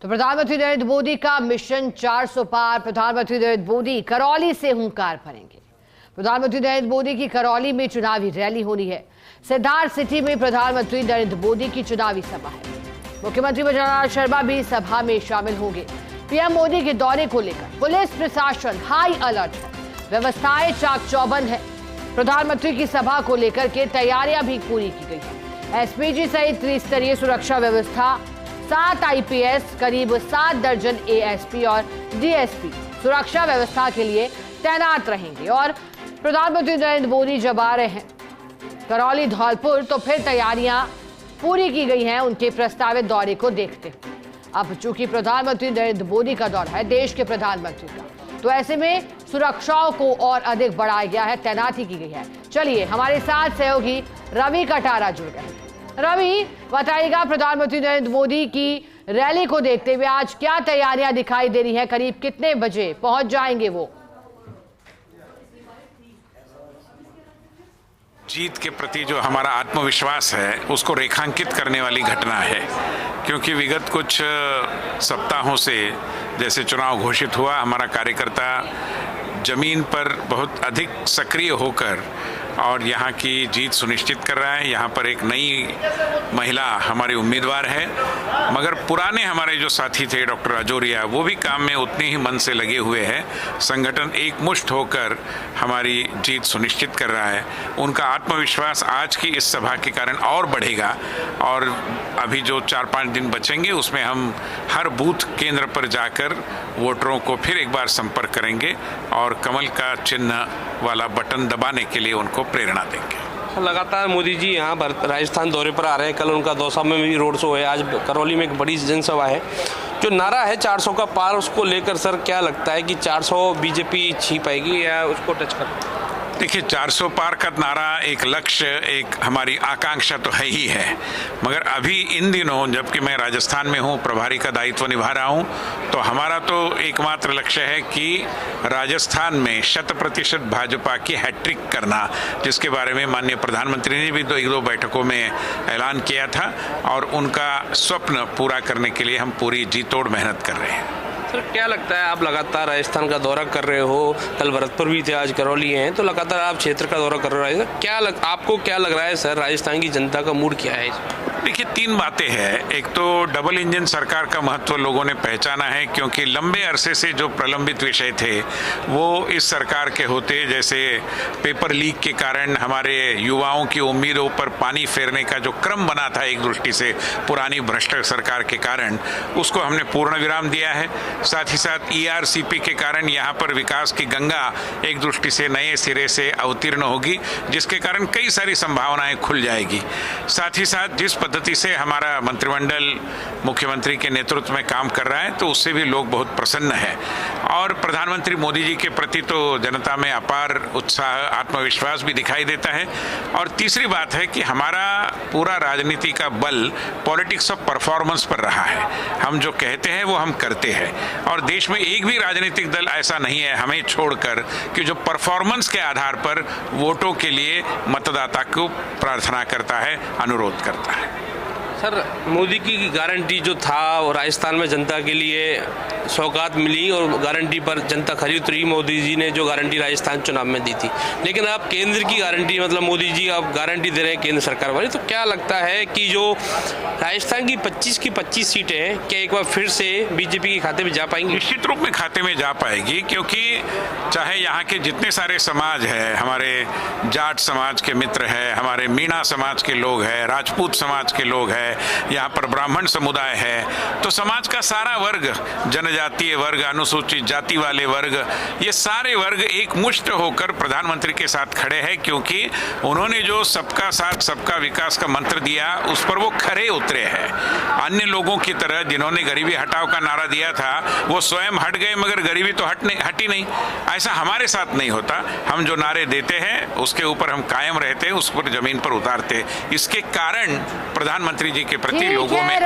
तो प्रधानमंत्री नरेंद्र मोदी का मिशन 400 पार। प्रधानमंत्री नरेंद्र मोदी करौली से हुंकार भरेंगे। प्रधानमंत्री नरेंद्र मोदी की करौली में चुनावी रैली होनी है। सिद्धार्थ सिटी में प्रधानमंत्री नरेंद्र मोदी की चुनावी सभा है। मुख्यमंत्री मनोहर शर्मा भी सभा में शामिल होंगे। पीएम मोदी के दौरे को लेकर पुलिस प्रशासन हाई अलर्ट है। व्यवस्थाएं चाक चौबंद है। प्रधानमंत्री की सभा को लेकर के तैयारियां भी पूरी की गई है। एसपीजी सहित त्रिस्तरीय सुरक्षा व्यवस्था, 7 आईपीएस, करीब 7 दर्जन एएसपी और डीएसपी सुरक्षा व्यवस्था के लिए तैनात रहेंगे। और प्रधानमंत्री नरेंद्र मोदी जब आ रहे हैं करौली धौलपुर, तो फिर तैयारियां पूरी की गई हैं उनके प्रस्तावित दौरे को देखते हुए। अब चूंकि प्रधानमंत्री नरेंद्र मोदी का दौरा है, देश के प्रधानमंत्री का, तो ऐसे में सुरक्षाओं को और अधिक बढ़ाया गया है, तैनाती की गई है। चलिए हमारे साथ सहयोगी रवि कटारा जुड़ गए। रवि, बताइएगा, प्रधानमंत्री नरेंद्र मोदी की रैली को देखते हुए आज क्या तैयारियां दिखाई दे रही हैं? करीब कितने बजे पहुंच जाएंगे वो? जीत के प्रति जो हमारा आत्मविश्वास है उसको रेखांकित करने वाली घटना है, क्योंकि विगत कुछ सप्ताहों से जैसे चुनाव घोषित हुआ, हमारा कार्यकर्ता जमीन पर बहुत अधिक सक्रिय होकर और यहाँ की जीत सुनिश्चित कर रहा है। यहाँ पर एक नई महिला हमारी उम्मीदवार है, मगर पुराने हमारे जो साथी थे डॉक्टर अजोरिया, वो भी काम में उतने ही मन से लगे हुए हैं। संगठन एकमुष्ट होकर हमारी जीत सुनिश्चित कर रहा है। उनका आत्मविश्वास आज की इस सभा के कारण और बढ़ेगा और अभी जो 4-5 दिन बचेंगे उसमें हम हर बूथ केंद्र पर जाकर वोटरों को फिर एक बार संपर्क करेंगे और कमल का चिन्ह वाला बटन दबाने के लिए उनको प्रेरणा देंगे। लगातार मोदी जी यहाँ राजस्थान दौरे पर आ रहे हैं। कल उनका दौसा में भी रोड शो है, आज करौली में एक बड़ी जनसभा है। जो नारा है 400 का पार, उसको लेकर सर क्या लगता है कि 400 बीजेपी छी पाएगी या उसको टच कर? देखिए, 400 पार का नारा एक लक्ष्य, एक हमारी आकांक्षा तो है ही है, मगर अभी इन दिनों जबकि मैं राजस्थान में हूँ, प्रभारी का दायित्व निभा रहा हूँ, तो हमारा तो एकमात्र लक्ष्य है कि राजस्थान में 100% भाजपा की हैट्रिक करना, जिसके बारे में माननीय प्रधानमंत्री ने भी 1-2 बैठकों में ऐलान किया था और उनका स्वप्न पूरा करने के लिए हम पूरी जी तोड़ मेहनत कर रहे हैं। सर क्या लगता है, आप लगातार राजस्थान का दौरा कर रहे हो, कल भरतपुर भी थे, आज करौली हैं, तो लगातार आप क्षेत्र का दौरा कर रहे हो, आपको क्या लग रहा है सर, राजस्थान की जनता का मूड क्या है इसमें? देखिए, 3 बातें हैं। एक तो डबल इंजन सरकार का महत्व लोगों ने पहचाना है, क्योंकि लंबे अरसे से जो प्रलंबित विषय थे वो इस सरकार के होते, जैसे पेपर लीक के कारण हमारे युवाओं की उम्मीदों पर पानी फेरने का जो क्रम बना था एक दृष्टि से पुरानी भ्रष्ट सरकार के कारण, उसको हमने पूर्ण विराम दिया है। साथ ही साथ ईआरसीपी के कारण यहाँ पर विकास की गंगा एक दृष्टि से नए सिरे से अवतीर्ण होगी, जिसके कारण कई सारी संभावनाएं खुल जाएगी। साथ ही साथ जिस पद्धति से हमारा मंत्रिमंडल मुख्यमंत्री के नेतृत्व में काम कर रहा है, तो उससे भी लोग बहुत प्रसन्न है। और प्रधानमंत्री मोदी जी के प्रति तो जनता में अपार उत्साह, आत्मविश्वास भी दिखाई देता है। और तीसरी बात है कि हमारा पूरा राजनीति का बल पॉलिटिक्स ऑफ परफॉर्मेंस पर रहा है। हम जो कहते हैं वो हम करते हैं, और देश में एक भी राजनीतिक दल ऐसा नहीं है हमें छोड़कर कि जो परफॉर्मेंस के आधार पर वोटों के लिए मतदाता को प्रार्थना करता है, अनुरोध करता है। सर मोदी की गारंटी जो था वो राजस्थान में जनता के लिए सौगात मिली और गारंटी पर जनता खरी उतरी। मोदी जी ने जो गारंटी राजस्थान चुनाव में दी थी, लेकिन अब केंद्र की गारंटी, मतलब मोदी जी अब गारंटी दे रहे हैं केंद्र सरकार वाली, तो क्या लगता है कि जो राजस्थान की 25 की 25 सीटें हैं, क्या एक बार फिर से बीजेपी के खाते में जा पाएंगी? निश्चित रूप में खाते में जा पाएगी, क्योंकि चाहे यहाँ के जितने सारे समाज है, हमारे जाट समाज के मित्र है, हमारे मीणा समाज के लोग हैं, राजपूत समाज के लोग हैं, यहाँ पर ब्राह्मण समुदाय है, तो समाज का सारा वर्ग, जनजातीय वर्ग, अनुसूचित जाति वाले वर्ग, ये सारे वर्ग एक मुश्त होकर प्रधानमंत्री के साथ खड़े हैं, क्योंकि उन्होंने जो सबका साथ सबका विकास का मंत्र दिया उस पर वो खरे उतरे हैं। अन्य लोगों की तरह जिन्होंने गरीबी हटाओ का नारा दिया था वो स्वयं हट गए, मगर गरीबी तो हटी नहीं। ऐसा हमारे साथ नहीं होता। हम जो नारे देते हैं उसके ऊपर हम कायम रहते हैं, उस पर जमीन पर उतारते। इसके कारण प्रधानमंत्री जी के प्रति लोगों में